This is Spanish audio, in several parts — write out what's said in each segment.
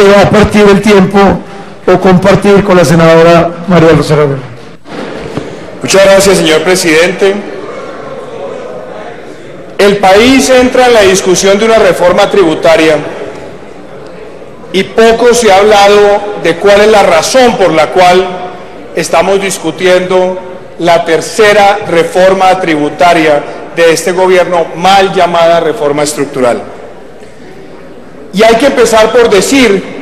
que va a partir el tiempo o compartir con la senadora María Rosario Abreu. Muchas gracias, señor presidente. El país entra en la discusión de una reforma tributaria y poco se ha hablado de cuál es la razón por la cual estamos discutiendo la tercera reforma tributaria de este gobierno, mal llamada reforma estructural. Y hay que empezar por decir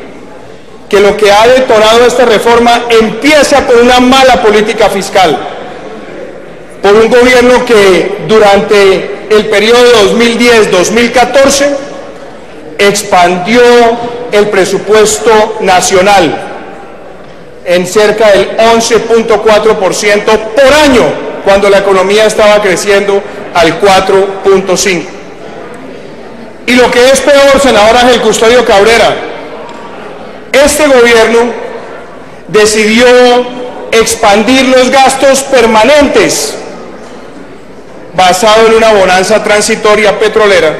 que lo que ha detonado esta reforma empieza por una mala política fiscal, por un gobierno que durante el periodo 2010-2014 expandió el presupuesto nacional en cerca del 11.4% por año, cuando la economía estaba creciendo al 4.5%. Y lo que es peor, senador Ángel Custodio Cabrera, este gobierno decidió expandir los gastos permanentes basado en una bonanza transitoria petrolera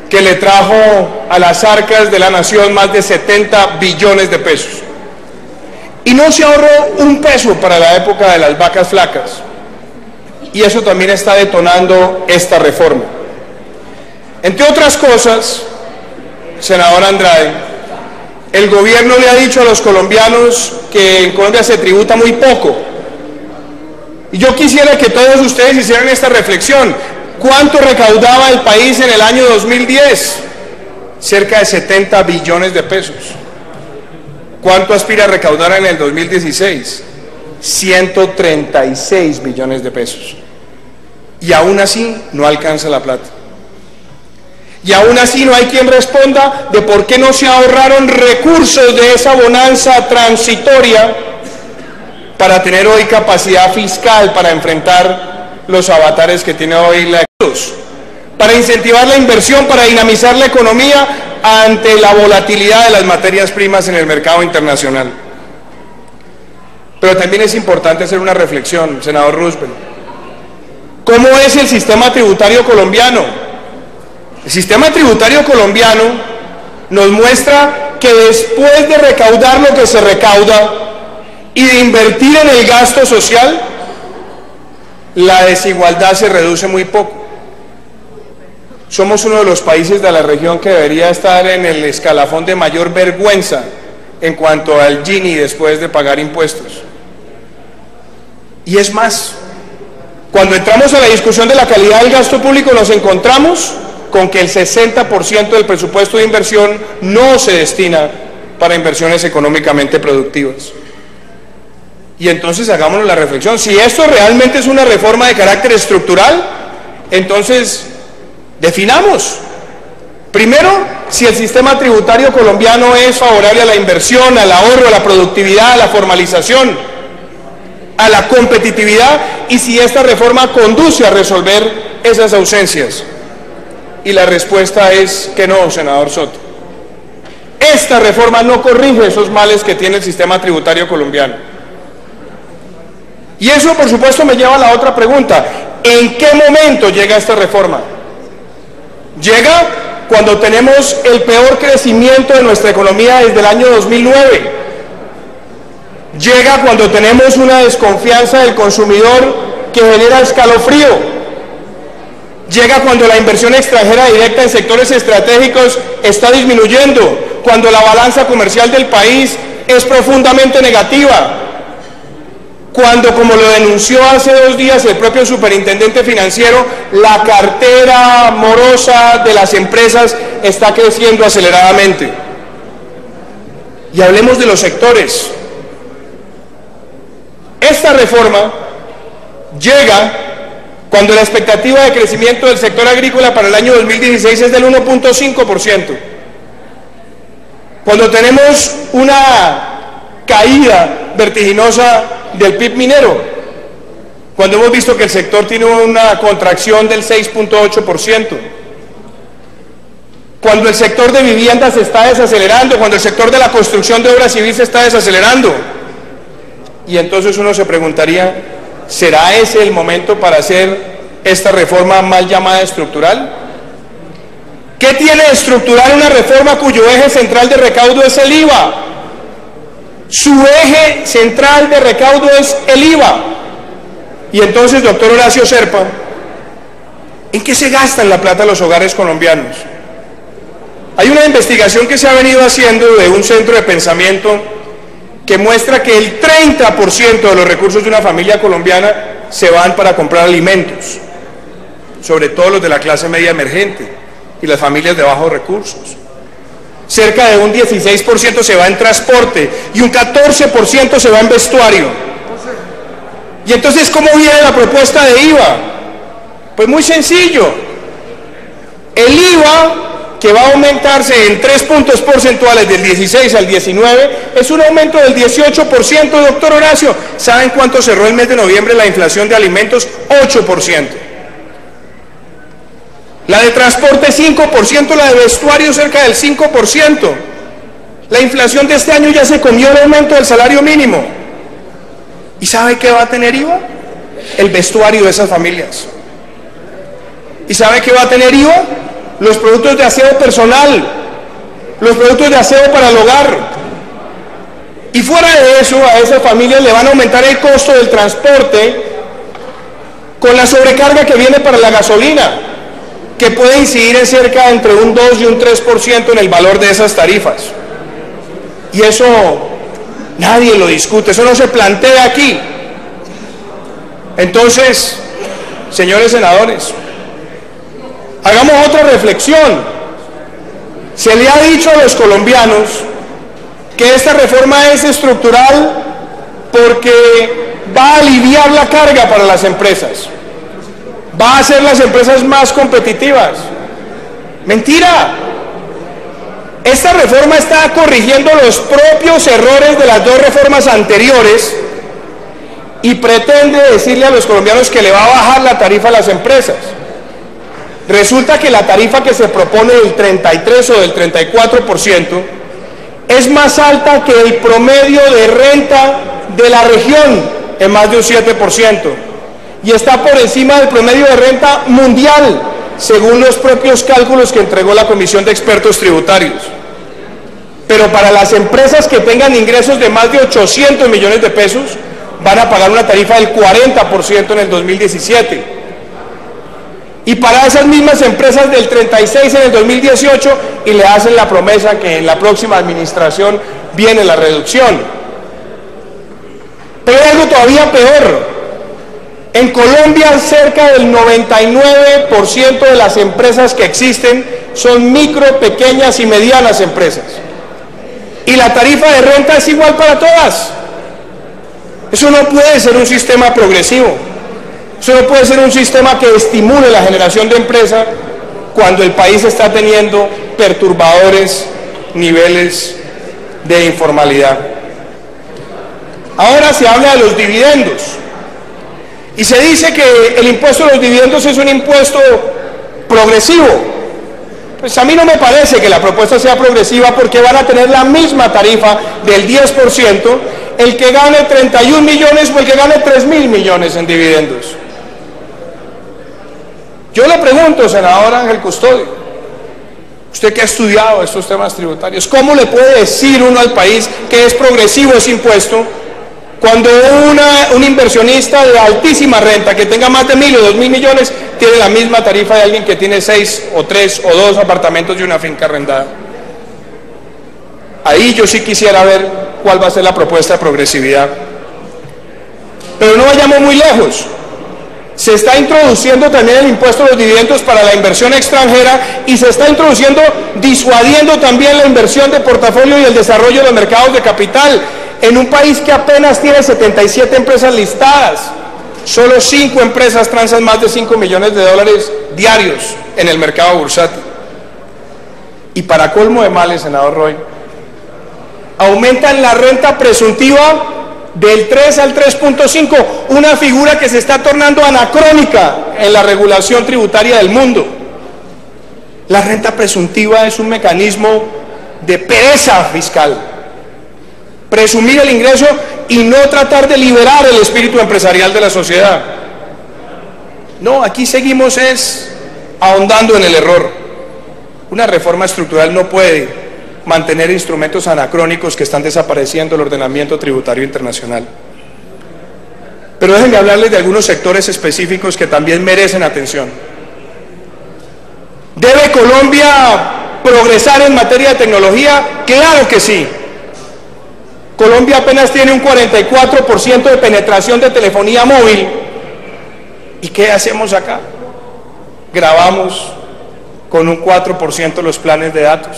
que le trajo a las arcas de la nación más de 70 billones de pesos. Y no se ahorró un peso para la época de las vacas flacas. Y eso también está detonando esta reforma. Entre otras cosas, senador Andrade, el gobierno le ha dicho a los colombianos que en Colombia se tributa muy poco. Y yo quisiera que todos ustedes hicieran esta reflexión. ¿Cuánto recaudaba el país en el año 2010? Cerca de 70 billones de pesos. ¿Cuánto aspira a recaudar en el 2016? 136 billones de pesos. Y aún así no alcanza la plata. Y aún así no hay quien responda de por qué no se ahorraron recursos de esa bonanza transitoria para tener hoy capacidad fiscal para enfrentar los avatares que tiene hoy la economía, para incentivar la inversión, para dinamizar la economía ante la volatilidad de las materias primas en el mercado internacional. Pero también es importante hacer una reflexión, senador Roosevelt. ¿Cómo es el sistema tributario colombiano? El sistema tributario colombiano nos muestra que después de recaudar lo que se recauda y de invertir en el gasto social, la desigualdad se reduce muy poco. Somos uno de los países de la región que debería estar en el escalafón de mayor vergüenza en cuanto al Gini después de pagar impuestos. Y es más, cuando entramos a la discusión de la calidad del gasto público nos encontramos con que el 60% del presupuesto de inversión no se destina para inversiones económicamente productivas. Y entonces hagámonos la reflexión, si esto realmente es una reforma de carácter estructural, entonces definamos. Primero, si el sistema tributario colombiano es favorable a la inversión, al ahorro, a la productividad, a la formalización, a la competitividad, y si esta reforma conduce a resolver esas ausencias. Y la respuesta es que no, senador Soto. Esta reforma no corrige esos males que tiene el sistema tributario colombiano. Y eso, por supuesto, me lleva a la otra pregunta. ¿En qué momento llega esta reforma? Llega cuando tenemos el peor crecimiento de nuestra economía desde el año 2009. Llega cuando tenemos una desconfianza del consumidor que genera escalofrío. Llega cuando la inversión extranjera directa en sectores estratégicos está disminuyendo, cuando la balanza comercial del país es profundamente negativa, cuando, como lo denunció hace 2 días el propio superintendente financiero, la cartera morosa de las empresas está creciendo aceleradamente. Y hablemos de los sectores. Esta reforma llega cuando la expectativa de crecimiento del sector agrícola para el año 2016 es del 1.5%. Cuando tenemos una caída vertiginosa del PIB minero, cuando hemos visto que el sector tiene una contracción del 6.8%, cuando el sector de viviendas se está desacelerando, cuando el sector de la construcción de obra civil se está desacelerando. Y entonces uno se preguntaría, ¿será ese el momento para hacer esta reforma mal llamada estructural? ¿Qué tiene estructural una reforma cuyo eje central de recaudo es el IVA? Su eje central de recaudo es el IVA. Y entonces, doctor Horacio Serpa, ¿en qué se gastan la plata los hogares colombianos? Hay una investigación que se ha venido haciendo de un centro de pensamiento que muestra que el 30% de los recursos de una familia colombiana se van para comprar alimentos, sobre todo los de la clase media emergente y las familias de bajos recursos. Cerca de un 16% se va en transporte y un 14% se va en vestuario. Y entonces, ¿cómo viene la propuesta de IVA? Pues muy sencillo. El IVA, que va a aumentarse en 3 puntos porcentuales del 16 al 19, es un aumento del 18%, doctor Horacio. ¿Saben cuánto cerró el mes de noviembre la inflación de alimentos? 8%. La de transporte 5%, la de vestuario cerca del 5%. La inflación de este año ya se comió el aumento del salario mínimo. ¿Y sabe qué va a tener IVA? El vestuario de esas familias. ¿Y sabe qué va a tener IVA? Los productos de aseo personal, los productos de aseo para el hogar. Y fuera de eso, a esas familias le van a aumentar el costo del transporte con la sobrecarga que viene para la gasolina, que puede incidir en cerca entre un 2 y un 3% en el valor de esas tarifas. Y eso nadie lo discute, eso no se plantea aquí. Entonces, señores senadores, hagamos otra reflexión. Se le ha dicho a los colombianos que esta reforma es estructural porque va a aliviar la carga para las empresas, va a hacer las empresas más competitivas. Mentira. Esta reforma está corrigiendo los propios errores de las dos reformas anteriores y pretende decirle a los colombianos que le va a bajar la tarifa a las empresas. Resulta que la tarifa que se propone del 33 o del 34% es más alta que el promedio de renta de la región en más de un 7% y está por encima del promedio de renta mundial, según los propios cálculos que entregó la Comisión de Expertos Tributarios. Pero para las empresas que tengan ingresos de más de 800 millones de pesos, van a pagar una tarifa del 40% en el 2017. Y para esas mismas empresas del 36% en el 2018, y le hacen la promesa que en la próxima administración viene la reducción. Pero hay algo todavía peor. En Colombia, cerca del 99% de las empresas que existen son micro, pequeñas y medianas empresas. Y la tarifa de renta es igual para todas. Eso no puede ser un sistema progresivo. Eso no puede ser un sistema que estimule la generación de empresa cuando el país está teniendo perturbadores niveles de informalidad. Ahora se habla de los dividendos. Y se dice que el impuesto a los dividendos es un impuesto progresivo. Pues a mí no me parece que la propuesta sea progresiva porque van a tener la misma tarifa del 10% el que gane 31 millones o el que gane 3.000 millones en dividendos. Yo le pregunto, senador Ángel Custodio, usted que ha estudiado estos temas tributarios, ¿cómo le puede decir uno al país que es progresivo ese impuesto cuando un inversionista de altísima renta que tenga más de 1.000 o 2.000 millones tiene la misma tarifa de alguien que tiene 6 o 3 o 2 apartamentos y una finca arrendada? Ahí yo sí quisiera ver cuál va a ser la propuesta de progresividad. Pero no vayamos muy lejos. Se está introduciendo también el impuesto a los dividendos para la inversión extranjera y se está introduciendo, disuadiendo también la inversión de portafolio y el desarrollo de los mercados de capital. En un país que apenas tiene 77 empresas listadas, solo 5 empresas transan más de 5 millones de dólares diarios en el mercado bursátil. Y para colmo de males, senador Roy, aumentan la renta presuntiva del 3 al 3.5, una figura que se está tornando anacrónica en la regulación tributaria del mundo. La renta presuntiva es un mecanismo de pereza fiscal. Presumir el ingreso y no tratar de liberar el espíritu empresarial de la sociedad. No, aquí seguimos ahondando en el error. Una reforma estructural no puede mantener instrumentos anacrónicos que están desapareciendo el ordenamiento tributario internacional. Pero déjenme hablarles de algunos sectores específicos que también merecen atención. ¿Debe Colombia progresar en materia de tecnología? Claro que sí. Colombia apenas tiene un 44% de penetración de telefonía móvil. ¿Y qué hacemos acá? Grabamos con un 4% los planes de datos.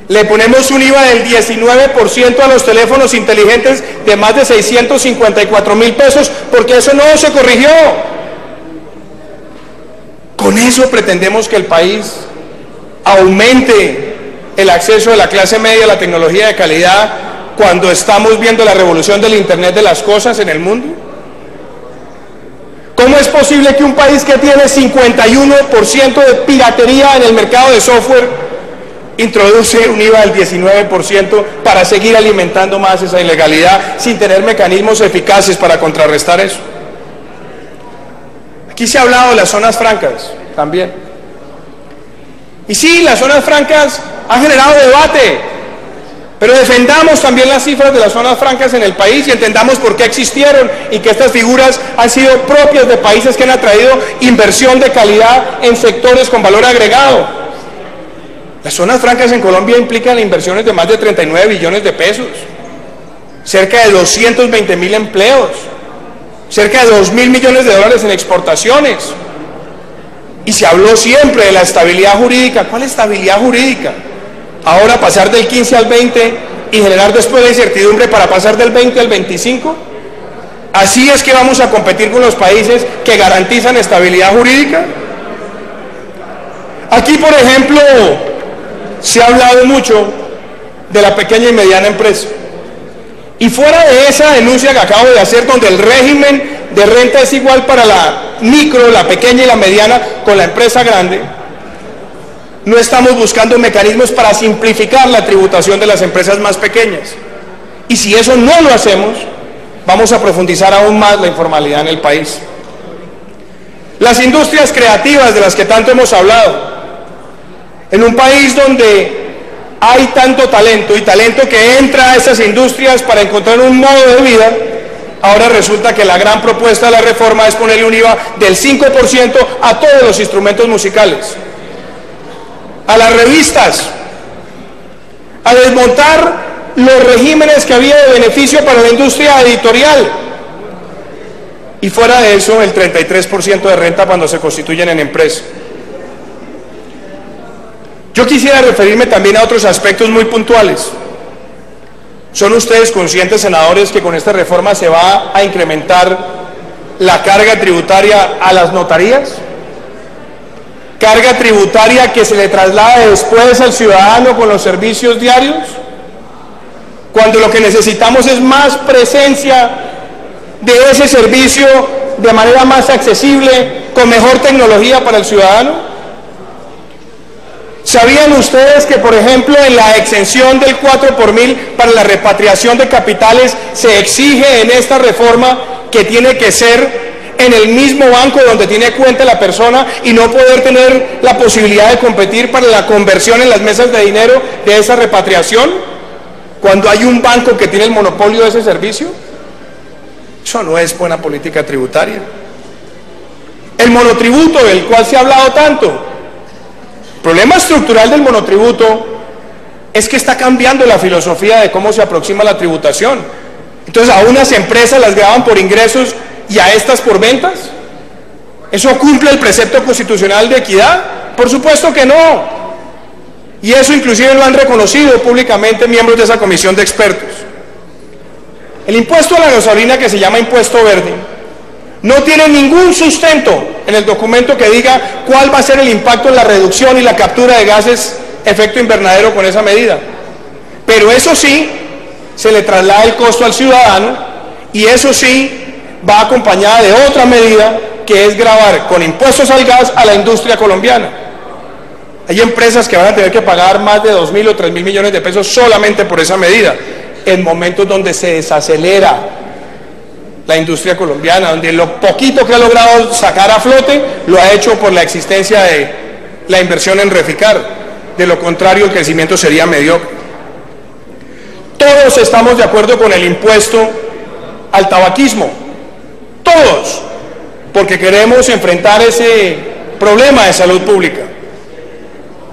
Le ponemos un IVA del 19% a los teléfonos inteligentes de más de 654.000 pesos, porque eso no se corrigió. Con eso pretendemos que el país aumente el acceso de la clase media a la tecnología de calidad cuando estamos viendo la revolución del Internet de las cosas en el mundo. ¿Cómo es posible que un país que tiene 51% de piratería en el mercado de software introduce un IVA del 19% para seguir alimentando más esa ilegalidad sin tener mecanismos eficaces para contrarrestar eso? Aquí se ha hablado de las zonas francas también. Y sí, las zonas francas han generado debate, pero defendamos también las cifras de las zonas francas en el país y entendamos por qué existieron y que estas figuras han sido propias de países que han atraído inversión de calidad en sectores con valor agregado. Las zonas francas en Colombia implican inversiones de más de 39 billones de pesos, cerca de 220.000 empleos, cerca de 2.000 millones de dólares en exportaciones. Y se habló siempre de la estabilidad jurídica. ¿Cuál estabilidad jurídica? Ahora pasar del 15 al 20 y generar después la incertidumbre para pasar del 20 al 25. ¿Así es que vamos a competir con los países que garantizan estabilidad jurídica? Aquí, por ejemplo, se ha hablado mucho de la pequeña y mediana empresa. Y fuera de esa denuncia que acabo de hacer, donde el régimen de renta es igual para la micro, la pequeña y la mediana con la empresa grande, no estamos buscando mecanismos para simplificar la tributación de las empresas más pequeñas. Y si eso no lo hacemos, vamos a profundizar aún más la informalidad en el país. Las industrias creativas de las que tanto hemos hablado, en un país donde hay tanto talento y talento que entra a estas industrias para encontrar un modo de vida, ahora resulta que la gran propuesta de la reforma es ponerle un IVA del 5% a todos los instrumentos musicales, a las revistas, a desmontar los regímenes que había de beneficio para la industria editorial, y fuera de eso el 33% de renta cuando se constituyen en empresas. Yo quisiera referirme también a otros aspectos muy puntuales. ¿Son ustedes conscientes, senadores, que con esta reforma se va a incrementar la carga tributaria a las notarías? Carga tributaria que se le traslada después al ciudadano con los servicios diarios, cuando lo que necesitamos es más presencia de ese servicio de manera más accesible, con mejor tecnología para el ciudadano. ¿Sabían ustedes que, por ejemplo, en la exención del 4 por mil para la repatriación de capitales se exige en esta reforma que tiene que ser en el mismo banco donde tiene cuenta la persona y no poder tener la posibilidad de competir para la conversión en las mesas de dinero de esa repatriación, cuando hay un banco que tiene el monopolio de ese servicio? Eso no es buena política tributaria. El monotributo, del cual se ha hablado tanto, el problema estructural del monotributo es que está cambiando la filosofía de cómo se aproxima la tributación. Entonces a unas empresas las graban por ingresos y a estas por ventas. ¿Eso cumple el precepto constitucional de equidad? Por supuesto que no. Y eso inclusive lo han reconocido públicamente miembros de esa comisión de expertos. El impuesto a la gasolina, que se llama impuesto verde, no tiene ningún sustento en el documento que diga cuál va a ser el impacto en la reducción y la captura de gases efecto invernadero con esa medida. Pero eso sí, se le traslada el costo al ciudadano, y eso sí va acompañada de otra medida, que es gravar con impuestos al gas a la industria colombiana. Hay empresas que van a tener que pagar más de 2.000 o 3.000 millones de pesos solamente por esa medida, en momentos donde se desacelera la industria colombiana, donde lo poquito que ha logrado sacar a flote lo ha hecho por la existencia la inversión en Reficar. De lo contrario, el crecimiento sería mediocre. Todos estamos de acuerdo con el impuesto al tabaquismo. Todos. Porque queremos enfrentar ese problema de salud pública.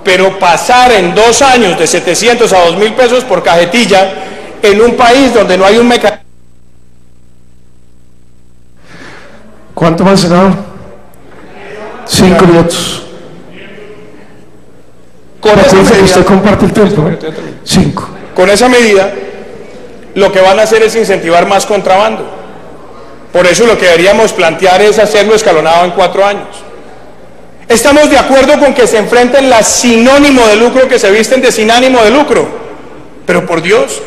Pero pasar en 2 años de 700 a 2.000 pesos por cajetilla en un país donde no hay un mecanismo. ¿Cuánto más, senador? 5 minutos. Con esa medida, usted comparte el tiempo, ¿eh? 5. Con esa medida, lo que van a hacer es incentivar más contrabando. Por eso lo que deberíamos plantear es hacerlo escalonado en 4 años. Estamos de acuerdo con que se enfrenten las sin ánimo de lucro que se visten de sin ánimo de lucro. Pero por Dios,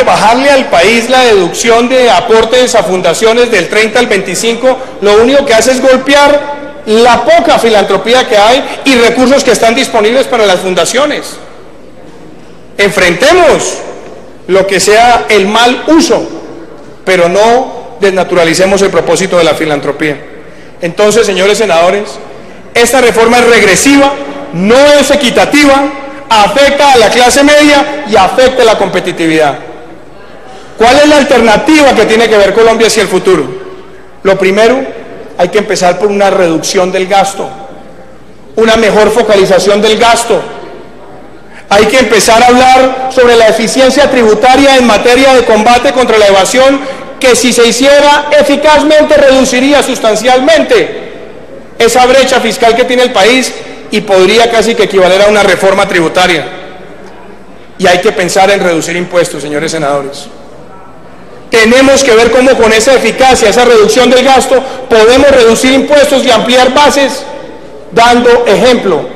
bajarle al país la deducción de aportes a fundaciones del 30 al 25, lo único que hace es golpear la poca filantropía que hay y recursos que están disponibles para las fundaciones. Enfrentemos lo que sea el mal uso, pero no desnaturalicemos el propósito de la filantropía. Entonces, señores senadores, esta reforma es regresiva, no es equitativa, afecta a la clase media y afecta a la competitividad. ¿Cuál es la alternativa que tiene que ver Colombia hacia el futuro? Lo primero, hay que empezar por una reducción del gasto, una mejor focalización del gasto. Hay que empezar a hablar sobre la eficiencia tributaria en materia de combate contra la evasión, que si se hiciera eficazmente reduciría sustancialmente esa brecha fiscal que tiene el país y podría casi que equivaler a una reforma tributaria. Y hay que pensar en reducir impuestos, señores senadores. Tenemos que ver cómo con esa eficacia, esa reducción del gasto, podemos reducir impuestos y ampliar bases, dando ejemplo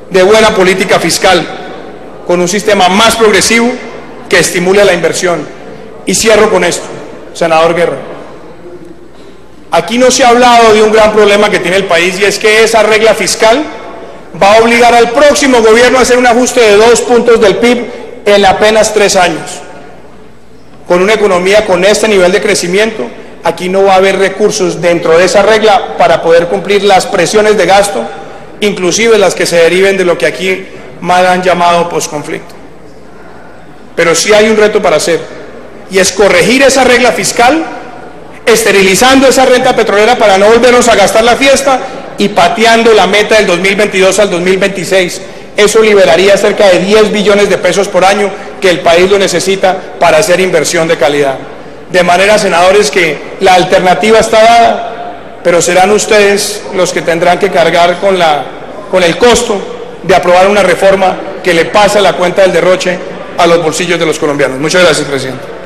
de buena política fiscal, con un sistema más progresivo que estimule la inversión. Y cierro con esto, senador Guerra. Aquí no se ha hablado de un gran problema que tiene el país, y es que esa regla fiscal va a obligar al próximo gobierno a hacer un ajuste de 2 puntos del PIB en apenas 3 años. Con una economía con este nivel de crecimiento, aquí no va a haber recursos dentro de esa regla para poder cumplir las presiones de gasto, inclusive las que se deriven de lo que aquí mal han llamado posconflicto. Pero sí hay un reto para hacer, y es corregir esa regla fiscal, esterilizando esa renta petrolera para no volvernos a gastar la fiesta y pateando la meta del 2022 al 2026. Eso liberaría cerca de 10 billones de pesos por año que el país lo necesita para hacer inversión de calidad. De manera, senadores, que la alternativa está dada, pero serán ustedes los que tendrán que cargar con el costo de aprobar una reforma que le pasa la cuenta del derroche a los bolsillos de los colombianos. Muchas gracias, presidente.